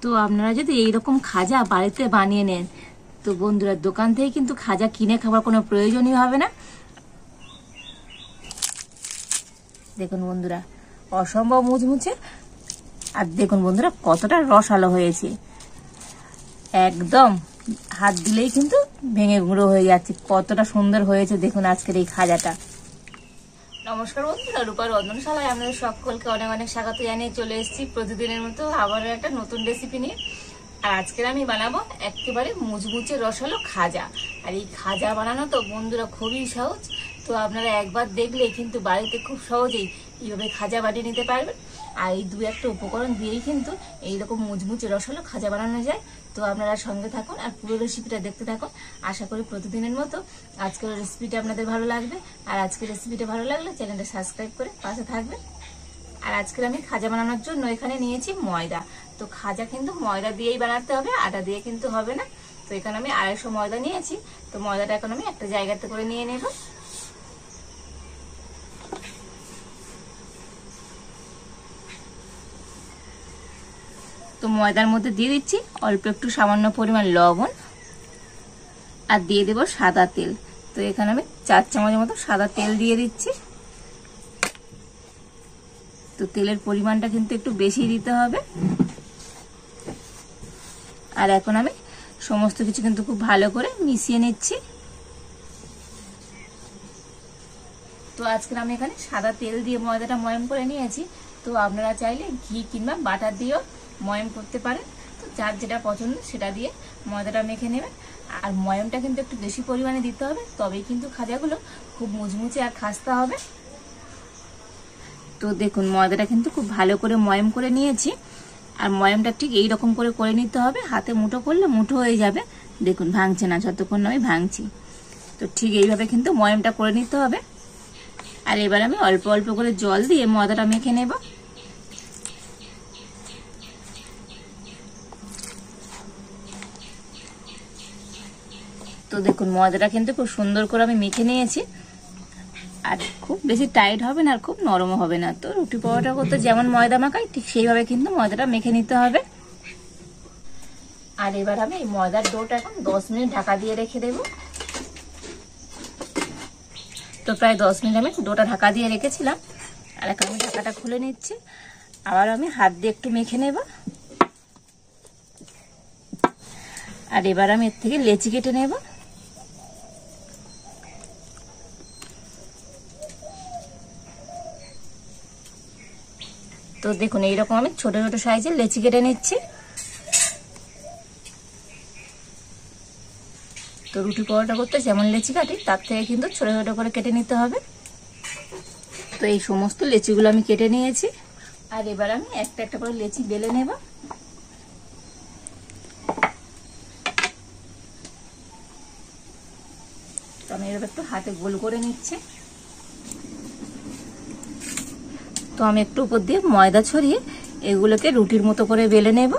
তো আপনারা যদি এইরকম খাজা বাড়িতে বানিয়ে নেন তো বন্ধুরা দোকান থেকে কিন্তু খাজা কিনে খাবার কোনো প্রয়োজনই হবে না। দেখুন বন্ধুরা অসম্ভব মুচমুচে, আর দেখুন বন্ধুরা কতটা রসালো হয়েছে, একদম হাত দিলেই কিন্তু ভেঙে গুঁড়ো হয়ে যাচ্ছে, কতটা সুন্দর হয়েছে দেখুন আজকের এই খাজাটা। নমস্কার বন্ধুরা, রূপার রন্ধনশালায় আপনাদের সকলকে অনেক অনেক স্বাগত জানিয়ে চলে এসেছি প্রতিদিনের মতো আবারও একটা নতুন রেসিপি নিয়ে। আর আজকের আমি বানাবো একেবারে মুচমুচে রসালো খাজা। আর এই খাজা বানানো তো বন্ধুরা খুবই সহজ, তো আপনারা একবার দেখলে কিন্তু বাড়িতে খুব সহজেই এইভাবে খাজা বানিয়ে নিতে পারবেন। আর এই দু একটা উপকরণ দিয়েই কিন্তু এইরকম মুচমুচে রসালো খাজা বানানো যায়। তো আপনারা সঙ্গে থাকুন আর পুরো রেসিপিটা দেখতে থাকুন। আশা করি প্রতিদিনের মতো আজকের রেসিপিটা আপনাদের ভালো লাগবে। আর আজকের রেসিপিটা ভালো লাগলে চ্যানেলটা সাবস্ক্রাইব করে পাশে থাকবেন। আর আজকের আমি খাজা বানানোর জন্য এখানে নিয়েছি ময়দা। তো খাজা কিন্তু ময়দা দিয়েই বানাতে হবে, আটা দিয়ে কিন্তু হবে না। তো এখানে আমি 250 ময়দা নিয়েছি। তো ময়দাটা এখন আমি একটা জায়গাতে করে নিয়ে নেব। তো ময়দার মধ্যে দিয়ে দিচ্ছি অল্প একটু সামান্য পরিমাণ লবণ, আর দিয়ে দেব সাদা তেল। তো এখানে আমি 4 চামচের মতো সাদা তেল দিয়ে দিচ্ছি। তো তেলের পরিমাণটা কিন্তু একটু বেশি দিতে হবে। আর এখন আমি সমস্ত কিছু কিন্তু খুব ভালো করে মিশিয়ে নিচ্ছি। তো আজকে আমি এখানে সাদা তেল দিয়ে ময়দাটা ময়ম করে নিয়েছি। তো আপনারা চাইলে ঘি কিংবা বাটার দিয়েও ময়ম করতে পারেন। তো যার যেটা পছন্দ সেটা দিয়ে ময়দাটা মেখে নেবেন। আর ময়মটা কিন্তু একটু বেশি পরিমাণে দিতে হবে, তবেই কিন্তু খাজাগুলো খুব মুচমুচে আর খাস্তা হবে। তো দেখুন ময়দাটা কিন্তু খুব ভালো করে ময়ম করে নিয়েছি। আর ময়মটা ঠিক এইরকম করে নিতে হবে, হাতে মুঠো করলে মুঠো হয়ে যাবে। দেখুন ভাঙছে না যতক্ষণ আমি ভাঙছি। তো ঠিক এইভাবে কিন্তু ময়মটা করে নিতে হবে। আর এবার আমি অল্প অল্প করে জল দিয়ে ময়দাটা মেখে নেব। তো দেখুন ময়দাটা কিন্তু খুব সুন্দর করে আমি মেখে নিয়েছি। আর খুব বেশি টাইট হবে না আর খুব নরমও হবে না। তো রুটি পরোটা করতে যেমন ময়দা মাখাই ঠিক সেইভাবে কিন্তু ময়দাটা মেখে নিতে হবে। আর এবার আমি এই ময়দার ডোটা এখন 10 মিনিট ঢাকা দিয়ে রেখে দেব। তো প্রায় 10 মিনিট আমি ডোটা ঢাকা দিয়ে রেখেছিলাম। আর এখন আমি ঢাকাটা খুলে নিচ্ছি। আবার আমি হাত দিয়ে একটু মেখে নেব। আর এবার আমি এর থেকে লেচি কেটে নেব। তো দেখুন এইরকম আমি ছোট ছোট সাইজের লেচি কেটে নিচ্ছি। তো রুটি পরোটা করতে যেমন লেচি কাটি তার থেকে কিন্তু ছোট ছোট করে কেটে নিতে হবে। তো এই সমস্ত লেচিগুলো আমি কেটে নিয়েছি। আর এবার আমি একটা একটা করে লেচি বেলে নেব। তো আমি এবার একটু হাতে গোল করে নিচ্ছি। তো আমি একটু উপর দিয়ে ময়দা ছড়িয়ে এগুলোকে রুটির মতো করে বেলে নেব।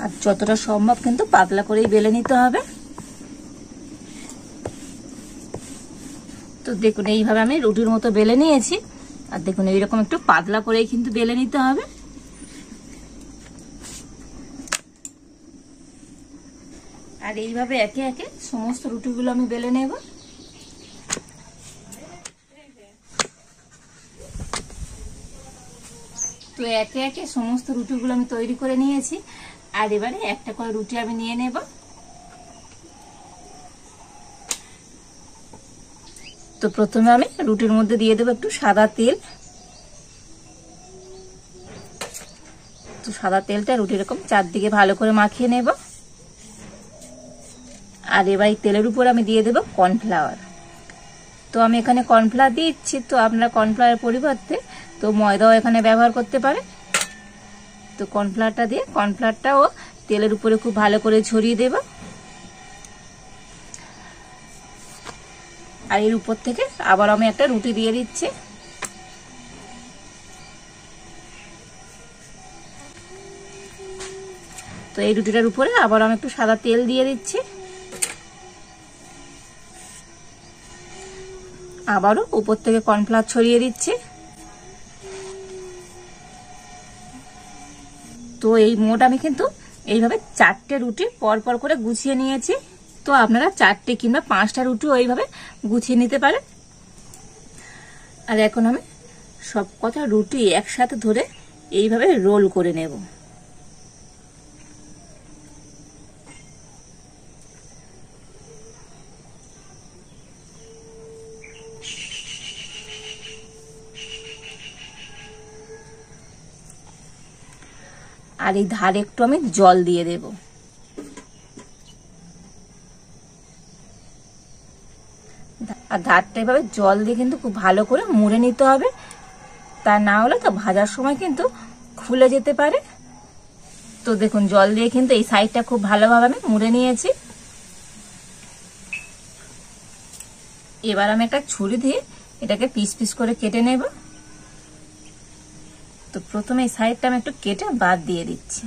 আর যতটা সম্ভব কিন্তু পাতলা করেই বেলে নিতে হবে। তো দেখুন এইভাবে আমি রুটির মতো বেলে নিয়েছি। আর দেখুন এইরকম একটু পাতলা করেই কিন্তু বেলে নিতে হবে। আর এইভাবে একে একে সমস্ত রুটিগুলো আমি বেলে নেব। তো একে একে সমস্ত রুটিগুলো আমি তৈরি করে নিয়েছি। আর এবারে একটা করে রুটি আমি নিয়ে নেব। তো প্রথমে আমি রুটির মধ্যে দিয়ে দেবো একটু সাদা তেল। তো সাদা তেলটা রুটির এরকম চারদিকে ভালো করে মাখিয়ে নেব। আর এবার এই তেলের উপর আমি দিয়ে দেবো কর্নফ্লাওয়ার। তো আমি এখানে কর্নফ্লাওয়ার দিচ্ছি। তো আপনারা কর্নফ্লাওয়ারের পরিবর্তে তো ময়দাও এখানে ব্যবহার করতে পারে। তো কর্নফ্লাওয়ারটা দিয়ে কর্নফ্লাওয়ারটাও তেলের উপরে খুব ভালো করে ছড়িয়ে দেব। আর এর উপর থেকে আবার আমি একটা রুটি দিয়ে দিচ্ছি। তো এই রুটিটার উপরে আবার আমি একটু সাদা তেল দিয়ে দিচ্ছি। আবারও উপর থেকে কর্নফ্লাওয়ার ছড়িয়ে দিচ্ছি। তো এই মোট আমি কিন্তু এইভাবে 4টে রুটি পর পর করে গুছিয়ে নিয়েছি। তো আপনারা 4টে কিংবা 5টা রুটিও এইভাবে গুছিয়ে নিতে পারেন। আর এখন আমি সব কটা রুটি একসাথে ধরে এইভাবে রোল করে নেব। আর এই ধারে একটু আমি জল দিয়ে দেব। আর ধারটা এভাবে জল দিয়ে কিন্তু খুব ভালো করে মুড়ে নিতে হবে, তা না হলে তো ভাজার সময় কিন্তু খুলে যেতে পারে। তো দেখুন জল দিয়ে কিন্তু এই সাইডটা খুব ভালোভাবে আমি মুড়ে নিয়েছি। এবার আমি একটা ছুরি দিয়ে এটাকে পিস পিস করে কেটে নেব। তো প্রথমে এই সাইডটা আমি একটু কেটে বাদ দিয়ে দিচ্ছি।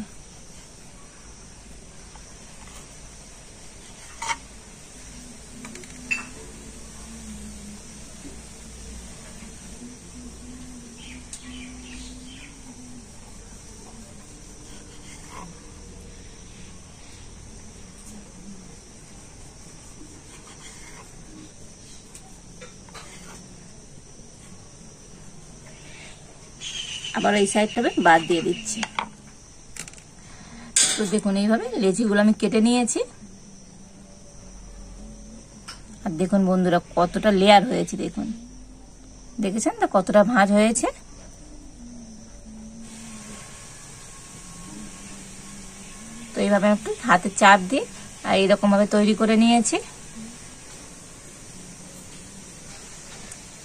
আবার এই সাইডটা বাদ দিয়ে দিচ্ছি। তো দেখুন এইভাবে লেচিগুলো আমি কেটে নিয়েছি। আর দেখুন বন্ধুরা কতটা লেয়ার হয়েছে, দেখুন দেখেছেন তো কতটা ভাঁজ হয়েছে। তো এইভাবে একটু হাতে চাপ দিয়ে আর এরকম ভাবে তৈরি করে নিয়েছি।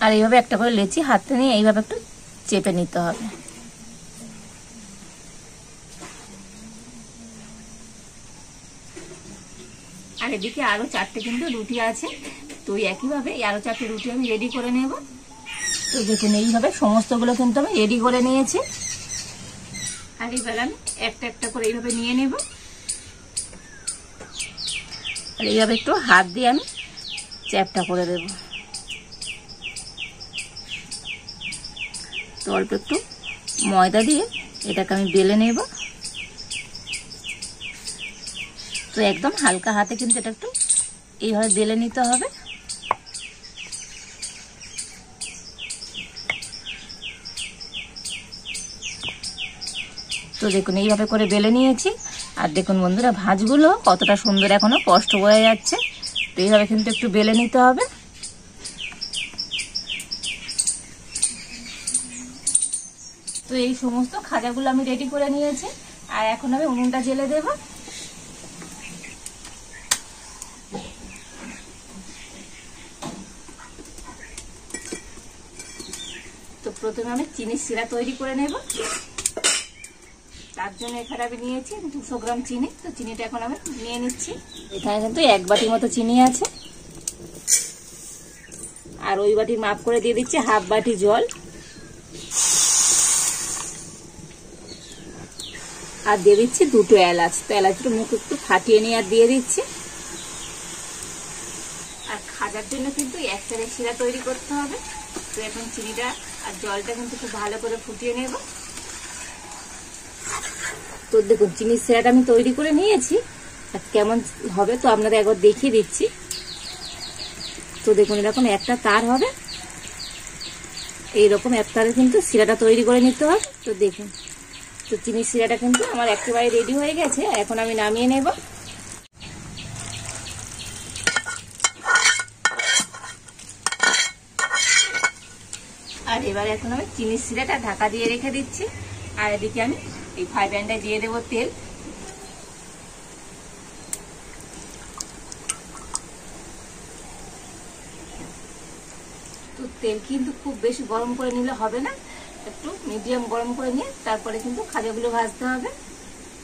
আর এইভাবে একটা করে লেচি হাতে নিয়ে এইভাবে একটু চেপে নিতে হবে। আর এদিকে আরো 4টে কিন্তু রুটি আছে। তো একইভাবে আরো 4টে রুটি আমি রেডি করে নেব। তো দেখুন এইভাবে সমস্তগুলো কিন্তু আমি রেডি করে নিয়েছি। আর এবার আমি একটা একটা করে এইভাবে নিয়ে নেব। আর এইভাবে একটু হাত দিয়ে আমি চ্যাপটা করে দেব। তো অল্প একটু ময়দা দিয়ে এটাকে আমি বেলে নেব। তো একদম হালকা হাতে কিন্তু এটা একটু এইভাবে বেলে নিতে হবে। তো দেখুন এইভাবে করে বেলে নিয়েছি। আর দেখুন বন্ধুরা ভাঁজগুলো কতটা সুন্দর এখনো স্পষ্ট বোঝা যাচ্ছে। তো এইভাবে কিন্তু একটু বেলে নিতে হবে। তো এই সমস্ত খাজাগুলো আমি রেডি করে নিয়েছি। আর এখন আমি উনুনটা জ্বেলে দেব। তো প্রথমে আমি চিনির শিরা তৈরি করে নেব। তার জন্য এখানে আমি নিয়েছি 200 গ্রাম চিনি। তো চিনিটা এখন আমি নিয়ে নিচ্ছি। এখানে কিন্তু 1 বাটি মতো চিনি আছে। আর ওই বাটির মাপ করে দিয়ে দিচ্ছি হাফ বাটি জল। আর দিয়ে দিচ্ছি 2টো এলাচ। তো এলাচটা মুখ একটু ফাটিয়ে নিয়ে আর দিয়ে দিচ্ছি। আর খাজার জন্য কিন্তু একসাথে শিরা তৈরি করতে হবে। তো এখন চিনিটা আর জলটা কিন্তু খুব ভালো করে ফুটিয়ে নেব। তো দেখুন চিনির শিরাটা আমি তৈরি করে নিয়েছি। আর কেমন হবে তো আপনাদের একবার দেখিয়ে দিচ্ছি। তো দেখুন এরকম একটা তার হবে, এইরকম এক তারে কিন্তু শিরাটা তৈরি করে নিতে হবে। তো দেখুন তো চিনির শিরাটা কিন্তু আমার একেবারে রেডি হয়ে গেছে। এখন আমি নামিয়ে নেব। আর এবার এখন আমি চিনির শিরাটা ঢাকা দিয়ে রেখে দিচ্ছি। আর এদিকে আমি এই ফ্রাই প্যানটায় দিয়ে দেবো তেল। তো তেল কিন্তু খুব বেশি গরম করে নিলে হবে না, একটু মিডিয়াম গরম করে নিয়ে তারপরে কিন্তু খাজাগুলো ভাজতে হবে।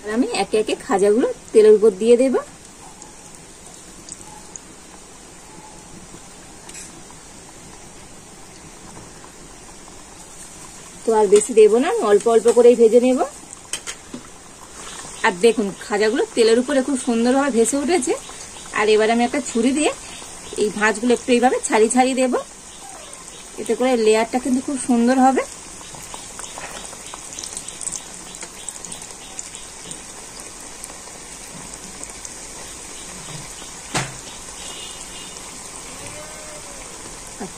আর আমি একে একে খাজাগুলো তেলের উপর দিয়ে দেব। তো আর বেশি দেবো না, অল্প অল্প করেই ভেজে নেব। আর দেখুন খাজাগুলো তেলের উপরে খুব সুন্দরভাবে ভেসে উঠেছে। আর এবার আমি একটা ছুরি দিয়ে এই ভাঁজগুলো একটু এইভাবে ছাড়িয়ে ছাড়িয়ে দেব। এতে করে লেয়ারটা কিন্তু খুব সুন্দর হবে।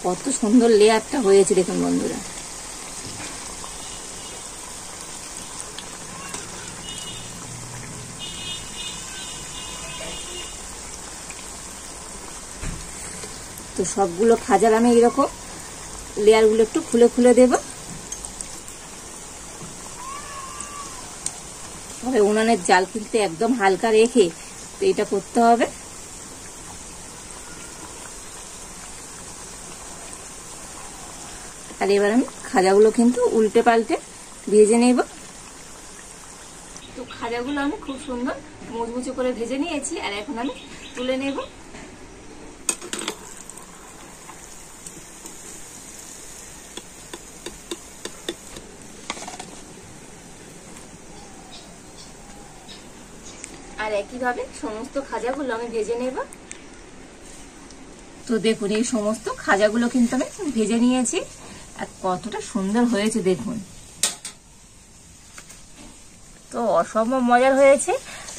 কত সুন্দর লেয়ারটা হয়েছে দেখুন বন্ধুরা। তো সবগুলো খাজার আমি এরকম লেয়ারগুলো একটু খুলে খুলে দেব। তবে উনানের জাল কিন্তু একদম হালকা রেখে তো এটা করতে হবে। আর এবার আমি খাজাগুলো কিন্তু উল্টে পাল্টে ভেজে নেব। তো খাজাগুলো আমি খুব সুন্দর মুচমুচে করে ভেজে নিয়েছি, আর এখন আমি তুলে নেব। আর একইভাবে সমস্ত খাজাগুলো আমি ভেজে নেব। তো দেখুন এই সমস্ত খাজাগুলো কিন্তু আমি ভেজে নিয়েছি, আর কতটা সুন্দর হয়েছে দেখুন। তো অসম্ভব মজার হয়েছে।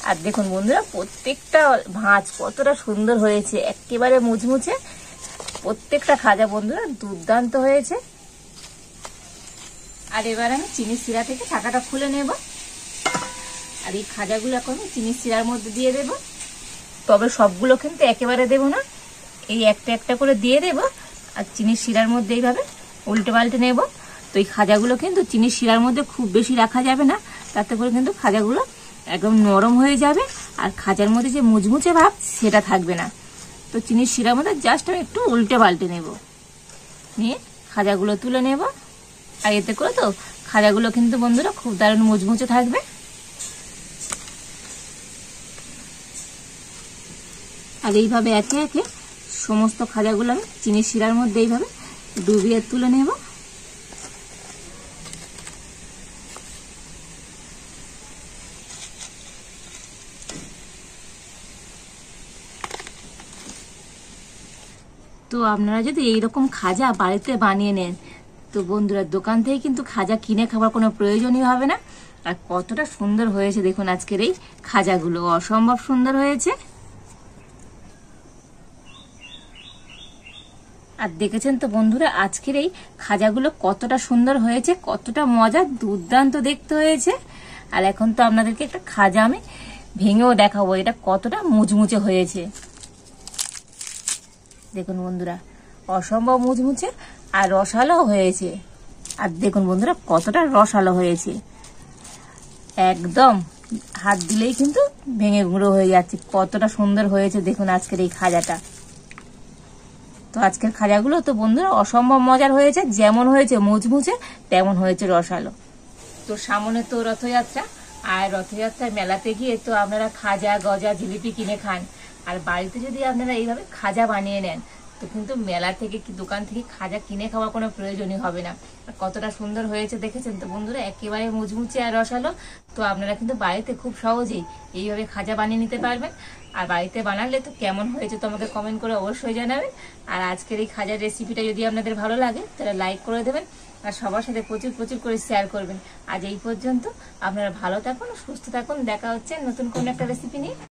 আর দেখুন বন্ধুরা প্রত্যেকটা ভাঁজ কতটা সুন্দর হয়েছে, একেবারে মুচমুচে প্রত্যেকটা খাজা বন্ধুরা দুর্দান্ত হয়েছে। আর এবার আমি চিনি শিরা থেকে ঢাকাটা খুলে নেব। আর এই খাজাগুলো এখন চিনির শিরার মধ্যে দিয়ে দেব। তবে সবগুলো কিন্তু একেবারে দেব না, এই একটা একটা করে দিয়ে দেব। আর চিনির শিরার মধ্যে এইভাবে উল্টে পাল্টে নেব। তো এই খাজাগুলো কিন্তু চিনির শিরার মধ্যে খুব বেশি রাখা যাবে না, তাতে করে কিন্তু খাজাগুলো একদম নরম হয়ে যাবে, আর খাজার মধ্যে যে মুচমুচে ভাব সেটা থাকবে না। তো চিনির শিরার মধ্যে জাস্ট আমি একটু উল্টে পাল্টে নেব, নিয়ে খাজাগুলো তুলে নেব। আর এতে করে তো খাজাগুলো কিন্তু বন্ধুরা খুব দারুণ মুচমুচে থাকবে। আর এইভাবে একে একে সমস্ত খাজাগুলো আমি চিনির শিরার মধ্যে এইভাবে ডুবিয়ে তুলে নেব। তো আপনারা যদি এইরকম খাজা বাড়িতে বানিয়ে নেন, তো বন্ধুরা দোকান থেকে কিন্তু খাজা কিনে খাবার কোনো প্রয়োজনই হবে না। আর কতটা সুন্দর হয়েছে দেখুন আজকের এই খাজাগুলো, অসম্ভব সুন্দর হয়েছে। আর দেখেছেন তো বন্ধুরা আজকের এই খাজাগুলো কতটা সুন্দর হয়েছে, কতটা মজা, দুর্দান্ত দেখতে হয়েছে। আর এখন তো আপনাদেরকে একটা খাজা আমি ভেঙেও দেখাবো এটা কতটা মুচমুচে হয়েছে। দেখুন বন্ধুরা অসম্ভব মুচমুচে আর রসালো হয়েছে। আর দেখুন বন্ধুরা কতটা রসালো হয়েছে, একদম হাত দিলেই কিন্তু ভেঙে গুঁড়ো হয়ে যাচ্ছে। কতটা সুন্দর হয়েছে দেখুন আজকের এই খাজাটা। তো আজকের খাজাগুলো তো বন্ধুরা অসম্ভব মজার হয়েছে, যেমন হয়েছে মুচমুচে তেমন হয়েছে রসালো। তো সামনে তো রথযাত্রা, আর রথযাত্রার মেলাতে গিয়ে তো আপনারা খাজা গজা জিলিপি কিনে খান, আর বাড়িতে যদি আপনারা এইভাবে খাজা বানিয়ে নেন তো কিন্তু মেলা থেকে কি দোকান থেকে খাজা কিনে খাওয়ার কোনো প্রয়োজনই হবে না। আর কতটা সুন্দর হয়েছে দেখেছেন তো বন্ধুরা, একেবারে মুচমুচে আর রসালো। তো আপনারা কিন্তু বাড়িতে খুব সহজেই এইভাবে খাজা বানিয়ে নিতে পারবেন। আর বাড়িতে বানালে তো কেমন হয়েছে তো আমাকে কমেন্ট করে অবশ্যই জানাবেন। আর আজকের এই খাজার রেসিপিটা যদি আপনাদের ভালো লাগে তাহলে লাইক করে দেবেন, আর সবার সাথে প্রচুর প্রচুর করে শেয়ার করবেন। আজ এই পর্যন্ত, আপনারা ভালো থাকুন, সুস্থ থাকুন, দেখা হচ্ছে নতুন কোনো একটা রেসিপি নিয়ে।